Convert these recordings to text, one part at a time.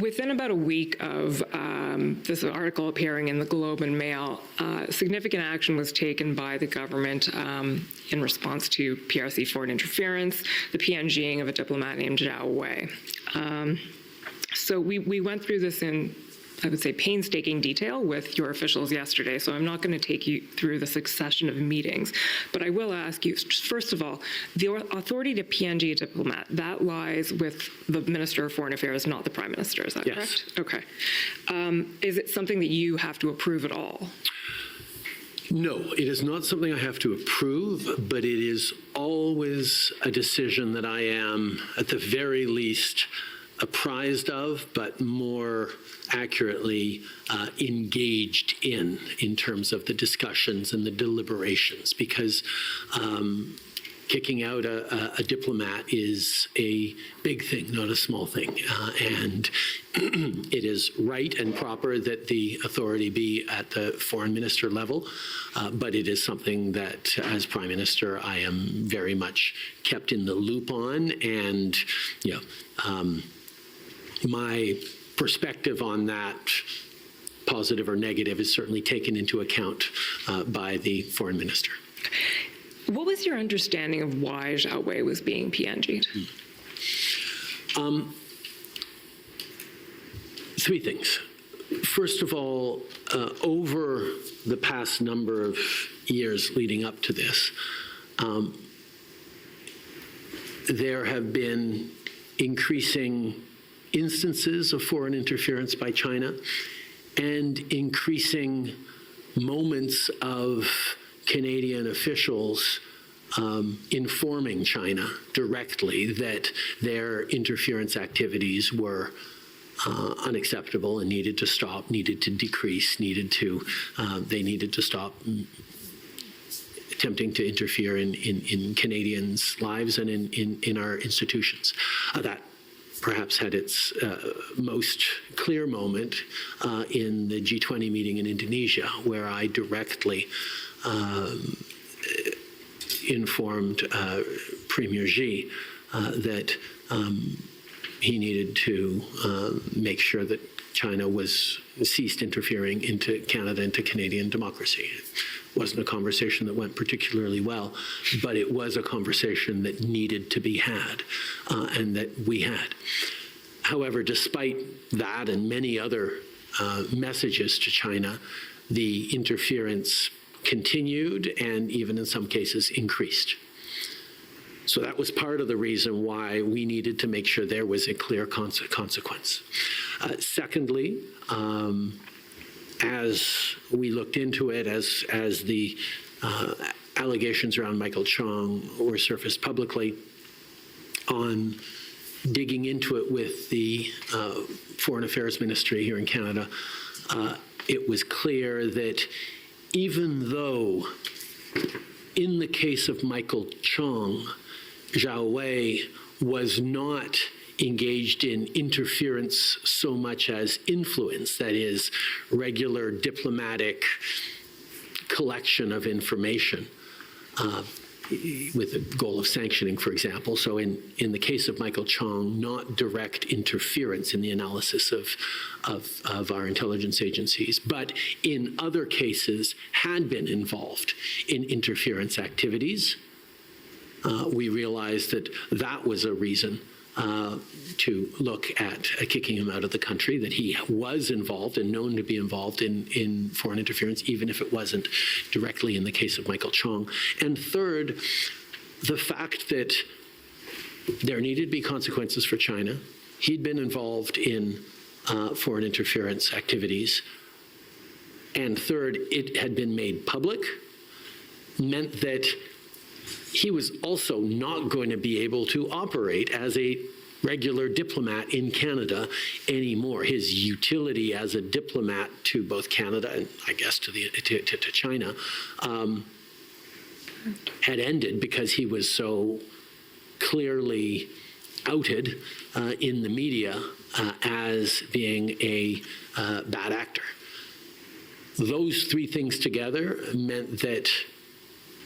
Within about a week of this article appearing in the Globe and Mail, significant action was taken by the government in response to PRC foreign interference, the PNGing of a diplomat named Zhao Wei. So we went through this in, I would say, painstaking detail with your officials yesterday, so I'm not going to take you through the succession of meetings. But I will ask you, first of all, the authority to PNG a diplomat, that lies with the Minister of Foreign Affairs, not the Prime Minister, is that correct? Okay. Is it something that you have to approve at all? No, it is not something I have to approve, but it is always a decision that I am, at the very least, apprised of, but more accurately engaged in terms of the discussions and the deliberations, because kicking out a diplomat is a big thing, not a small thing. And it is right and proper that the authority be at the foreign minister level, but it is something that, as Prime Minister, I am very much kept in the loop on. And, my perspective on that, positive or negative, is certainly taken into account by the foreign minister. What was your understanding of why Zhao Wei was being PNG'd? Three things. First of all, over the past number of years leading up to this, there have been increasing instances of foreign interference by China and increasing moments of Canadian officials informing China directly that their interference activities were unacceptable and needed to stop, needed to decrease, they needed to stop attempting to interfere in Canadians' lives and in our institutions. That perhaps had its most clear moment in the G20 meeting in Indonesia, where I directly informed Premier Xi that he needed to make sure that China ceased interfering into Canada, into Canadian democracy. It wasn't a conversation that went particularly well, but it was a conversation that needed to be had and that we had. However, despite that and many other messages to China, the interference continued and even in some cases increased. So that was part of the reason why we needed to make sure there was a clear consequence. Secondly, as we looked into it, as the allegations around Michael Chong were surfaced publicly, on digging into it with the Foreign Affairs Ministry here in Canada, it was clear that even though in the case of Michael Chong, Zhao Wei was not engaged in interference so much as influence, that is, regular diplomatic collection of information with the goal of sanctioning, for example. So in the case of Michael Chong, not direct interference in the analysis of our intelligence agencies, but in other cases had been involved in interference activities. We realized that that was a reason to look at kicking him out of the country, that he was involved and known to be involved in foreign interference, even if it wasn't directly in the case of Michael Chong. And third, the fact that there needed to be consequences for China. He'd been involved in foreign interference activities. And third, it had been made public, meant that he was also not going to be able to operate as a regular diplomat in Canada anymore. His utility as a diplomat to both Canada and I guess to China had ended because he was so clearly outed in the media as being a bad actor. Those three things together meant that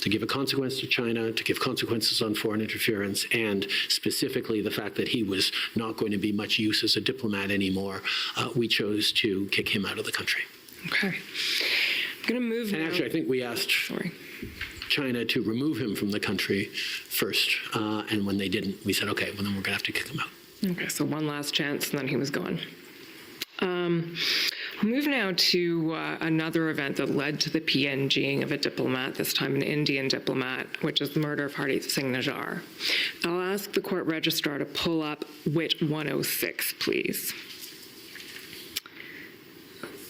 to give a consequence to China, to give consequences on foreign interference, and specifically the fact that he was not going to be much use as a diplomat anymore, we chose to kick him out of the country. Okay. I'm going to move And now. actually, I think we asked China to remove him from the country first, and when they didn't, we said, okay, well then we're going to have to kick him out. Okay, so one last chance, and then he was gone. I'll move now to another event that led to the PNGing of a diplomat, this time an Indian diplomat, which is the murder of Hardeep Singh Najjar. I'll ask the court registrar to pull up WIT 106, please.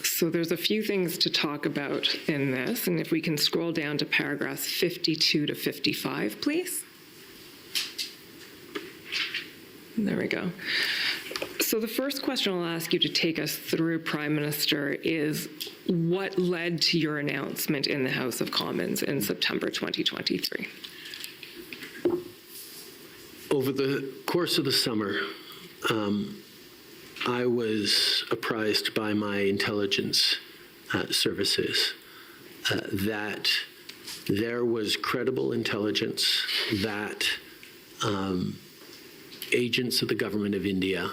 So there's a few things to talk about in this, and if we can scroll down to paragraphs 52 to 55, please. There we go. So the first question I'll ask you to take us through, Prime Minister, is what led to your announcement in the House of Commons in September 2023? Over the course of the summer, I was apprised by my intelligence services that there was credible intelligence that agents of the government of India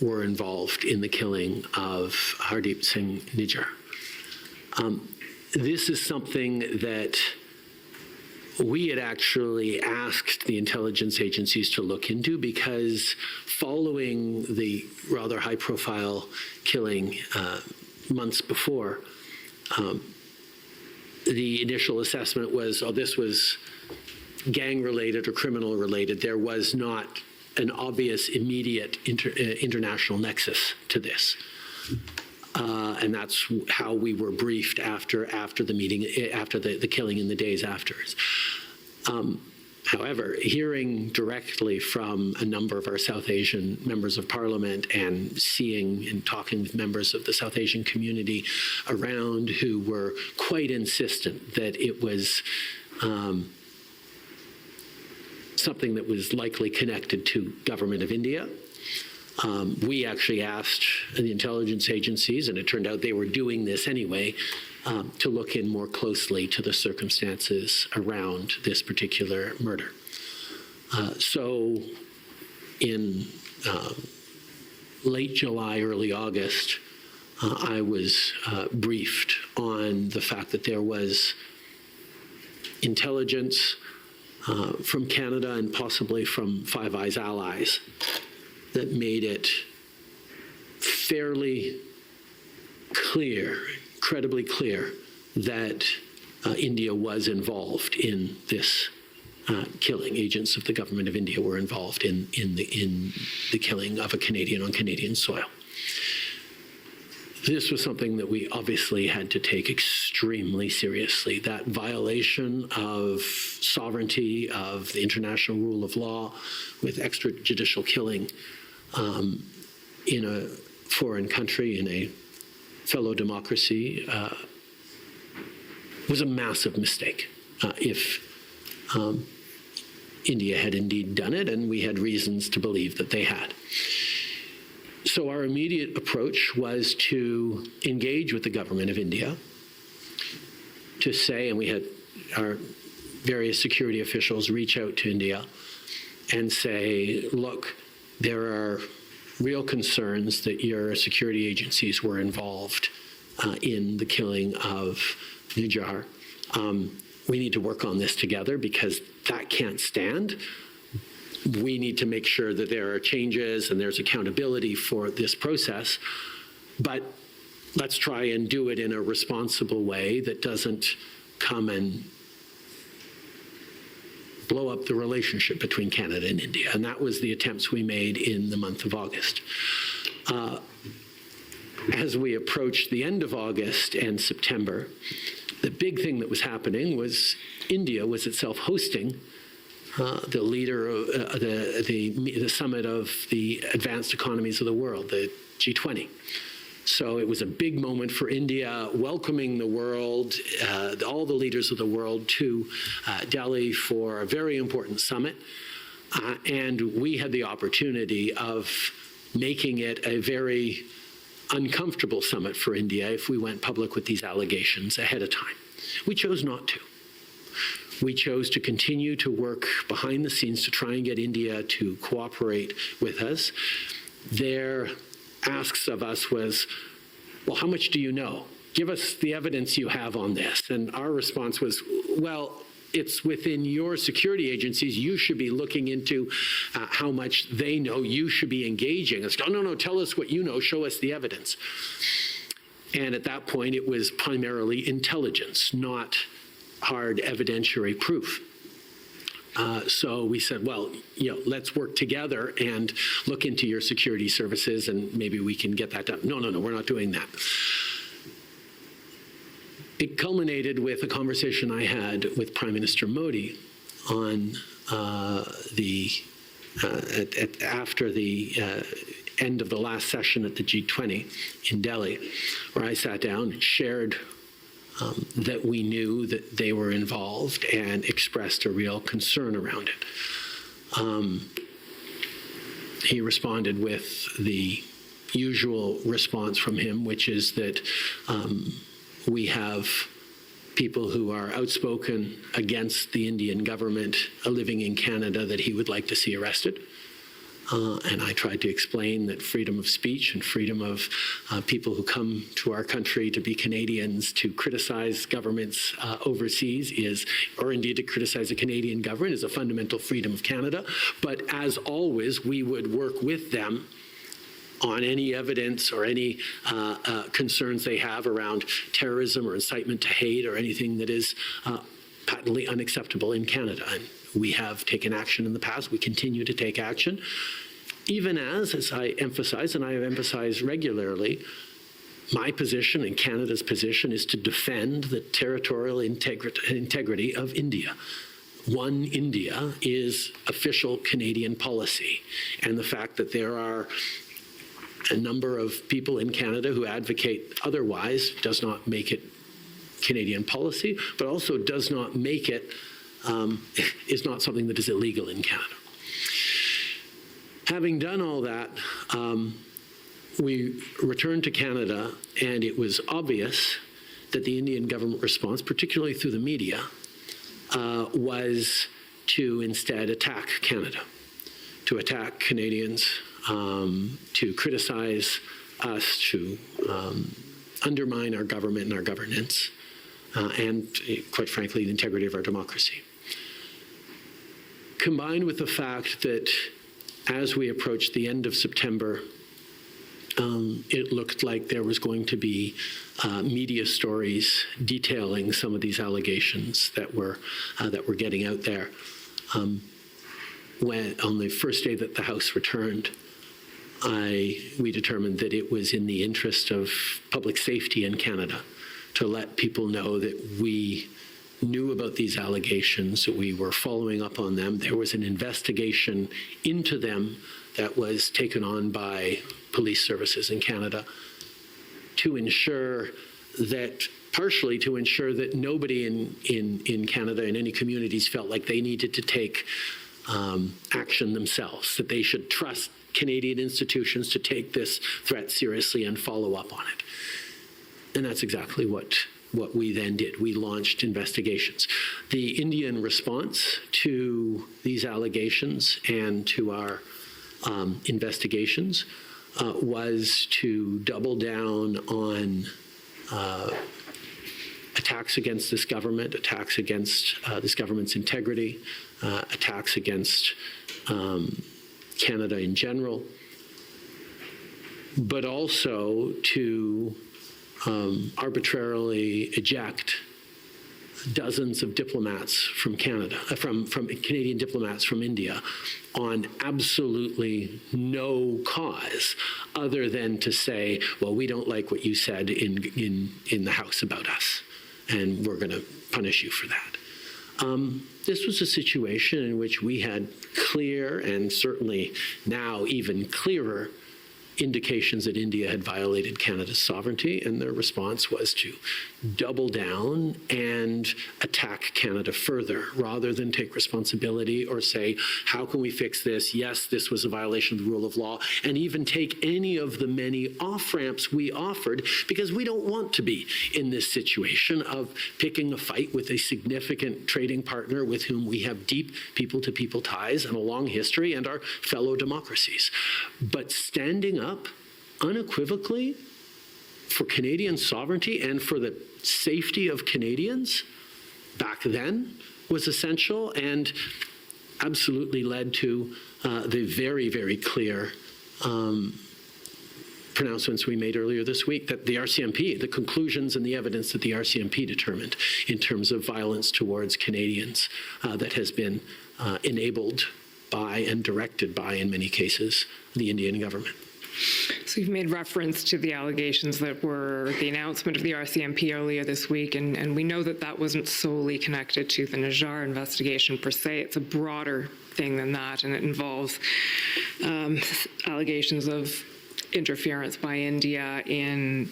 were involved in the killing of Hardeep Singh Najjar. This is something that we had actually asked the intelligence agencies to look into, because following the rather high-profile killing months before, the initial assessment was, oh, this was gang-related or criminal-related. There was not an obvious, immediate international nexus to this. And that's how we were briefed after the meeting, after the killing in the days afterwards. However, hearing directly from a number of our South Asian members of parliament and seeing and talking with members of the South Asian community around who were quite insistent that it was something that was likely connected to government of India. We actually asked the intelligence agencies, and it turned out they were doing this anyway, to look in more closely to the circumstances around this particular murder. So in late July, early August, I was briefed on the fact that there was intelligence from Canada and possibly from Five Eyes allies that made it fairly clear, incredibly clear, that India was involved in this killing. Agents of the government of India were involved in the killing of a Canadian on Canadian soil. This was something that we obviously had to take extremely seriously. That violation of sovereignty, of the international rule of law, with extrajudicial killing in a foreign country, in a fellow democracy, was a massive mistake if India had indeed done it, and we had reasons to believe that they had. So our immediate approach was to engage with the government of India to say, and we had our various security officials reach out to India and say, look, there are real concerns that your security agencies were involved in the killing of Najjar. We need to work on this together because that can't stand. We need to make sure that there are changes and there's accountability for this process, but let's try and do it in a responsible way that doesn't come and blow up the relationship between Canada and India. And that was the attempts we made in the month of August. As we approached the end of August and September, the big thing that was happening was India was itself hosting the leader of the summit of the advanced economies of the world, the G20. So it was a big moment for India, welcoming the world, all the leaders of the world to Delhi for a very important summit. And we had the opportunity of making it a very uncomfortable summit for India if we went public with these allegations ahead of time. We chose not to. We chose to continue to work behind the scenes to try and get India to cooperate with us. Their asks of us was, well, how much do you know? Give us the evidence you have on this. And our response was, well, it's within your security agencies. You should be looking into how much they know. You should be engaging. It's, oh, no, tell us what you know. Show us the evidence. And at that point, it was primarily intelligence, not hard evidentiary proof. So we said, well, let's work together and look into your security services, and maybe we can get that done. No, we're not doing that. It culminated with a conversation I had with Prime Minister Modi on after the end of the last session at the G20 in Delhi, where I sat down and shared that we knew that they were involved and expressed a real concern around it. He responded with the usual response from him, which is that we have people who are outspoken against the Indian government living in Canada that he would like to see arrested. And I tried to explain that freedom of speech and freedom of people who come to our country to be Canadians to criticize governments overseas is, or indeed to criticize the Canadian government, is a fundamental freedom of Canada. But as always, we would work with them on any evidence or any concerns they have around terrorism or incitement to hate or anything that is patently unacceptable in Canada. And we have taken action in the past. We continue to take action, even as I emphasize, and I have emphasized regularly, my position and Canada's position is to defend the territorial integrity of India. One India is official Canadian policy, and the fact that there are a number of people in Canada who advocate otherwise does not make it Canadian policy, but also does not make it, is not something that is illegal in Canada. Having done all that, we returned to Canada, and it was obvious that the Indian government response, particularly through the media, was to instead attack Canada, to attack Canadians, to criticize us, to undermine our government and our governance, and quite frankly, the integrity of our democracy. Combined with the fact that as we approached the end of September, it looked like there was going to be media stories detailing some of these allegations that were getting out there. When on the first day that the House returned, we determined that it was in the interest of public safety in Canada to let people know that we knew about these allegations, that we were following up on them. There was an investigation into them that was taken on by police services in Canada to ensure that, partially to ensure that nobody in Canada, in any communities, felt like they needed to take action themselves, that they should trust Canadian institutions to take this threat seriously and follow up on it. And that's exactly what we then did. We launched investigations. The Indian response to these allegations and to our investigations was to double down on attacks against this government, attacks against this government's integrity, attacks against Canada in general, but also to arbitrarily eject dozens of diplomats from Canada, from Canadian diplomats from India, on absolutely no cause other than to say, well, we don't like what you said in the House about us, and we're going to punish you for that. This was a situation in which we had clear, and certainly now even clearer, indications that India had violated Canada's sovereignty, and their response was to double down and attack Canada further, rather than take responsibility or say, how can we fix this? Yes, this was a violation of the rule of law, and even take any of the many off-ramps we offered, because we don't want to be in this situation of picking a fight with a significant trading partner with whom we have deep people-to-people ties and a long history, and our fellow democracies. But standing up unequivocally for Canadian sovereignty and for the safety of Canadians back then was essential, and absolutely led to the very, very clear pronouncements we made earlier this week that the RCMP, the conclusions and the evidence that the RCMP determined in terms of violence towards Canadians that has been enabled by and directed by, in many cases, the Indian government. So you've made reference to the allegations that were the announcement of the RCMP earlier this week, and we know that that wasn't solely connected to the Najjar investigation per se. It's a broader thing than that, and it involves allegations of interference by India in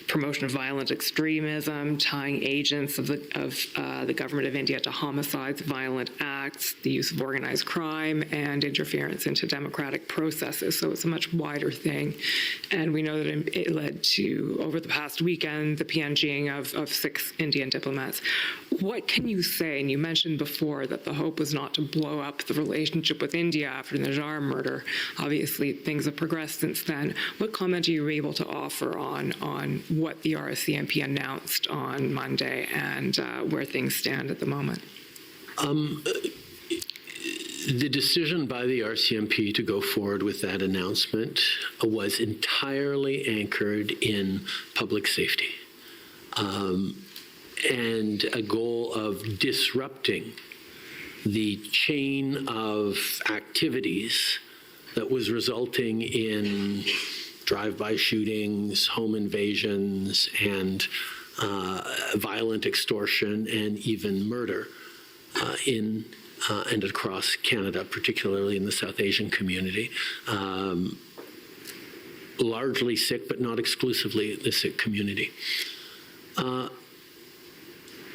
promotion of violent extremism, tying agents of the government of India to homicides, violent acts, the use of organized crime, and interference into democratic processes. So it's a much wider thing. And we know that it led to, over the past weekend, the PNGing of 6 Indian diplomats. What can you say? And you mentioned before that the hope was not to blow up the relationship with India after the Najjar murder. Obviously, things have progressed since then. What comment are you able to offer on what the RCMP announced on Monday and where things stand at the moment? The decision by the RCMP to go forward with that announcement was entirely anchored in public safety and a goal of disrupting the chain of activities that was resulting in drive-by shootings, home invasions, and violent extortion and even murder in and across Canada, particularly in the South Asian community. Largely Sikh, but not exclusively the Sikh community.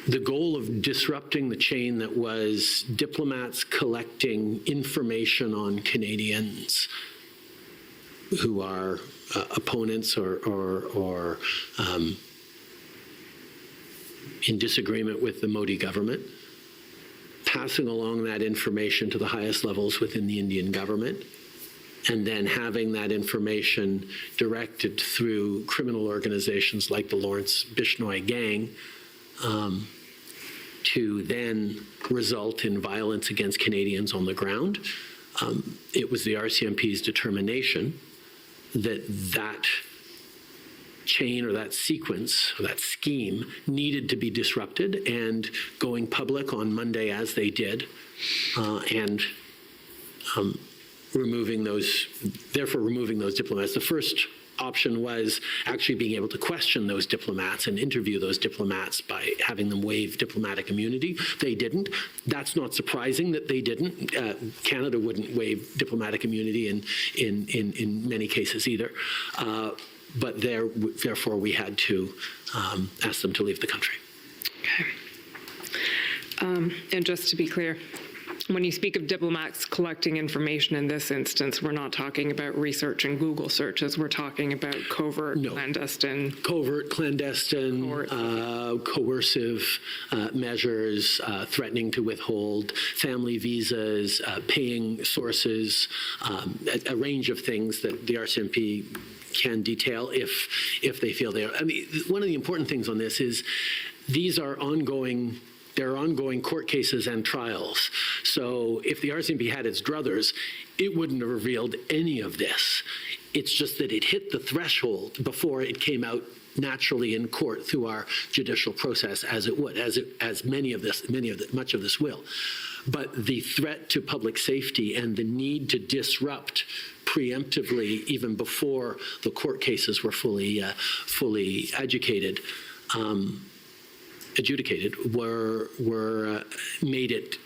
The goal of disrupting the chain that was diplomats collecting information on Canadians who are opponents or in disagreement with the Modi government, passing along that information to the highest levels within the Indian government, and then having that information directed through criminal organizations like the Lawrence Bishnoi Gang to then result in violence against Canadians on the ground. It was the RCMP's determination that that chain or that sequence or that scheme needed to be disrupted, and going public on Monday as they did, and removing those diplomats. The first option was actually being able to question those diplomats and interview those diplomats by having them waive diplomatic immunity. They didn't. That's not surprising that they didn't. Canada wouldn't waive diplomatic immunity in many cases either. But therefore, we had to ask them to leave the country. Okay. And just to be clear, when you speak of diplomats collecting information in this instance, we're not talking about research and Google searches. We're talking about covert, clandestine. Covert, clandestine, coercive measures, threatening to withhold family visas, paying sources, a range of things that the RCMP can detail if they feel they are. I mean, one of the important things on this is these are ongoing. There are ongoing court cases and trials. So if the RCMP had its druthers, it wouldn't have revealed any of this. It's just that it hit the threshold before it came out naturally in court through our judicial process, as it would, as much of this will. But the threat to public safety and the need to disrupt preemptively, even before the court cases were fully adjudicated, were made it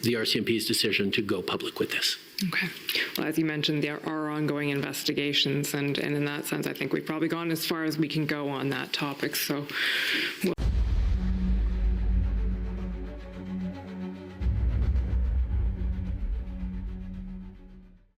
the RCMP's decision to go public with this. Okay. Well, as you mentioned, there are ongoing investigations, and in that sense, I think we've probably gone as far as we can go on that topic. So.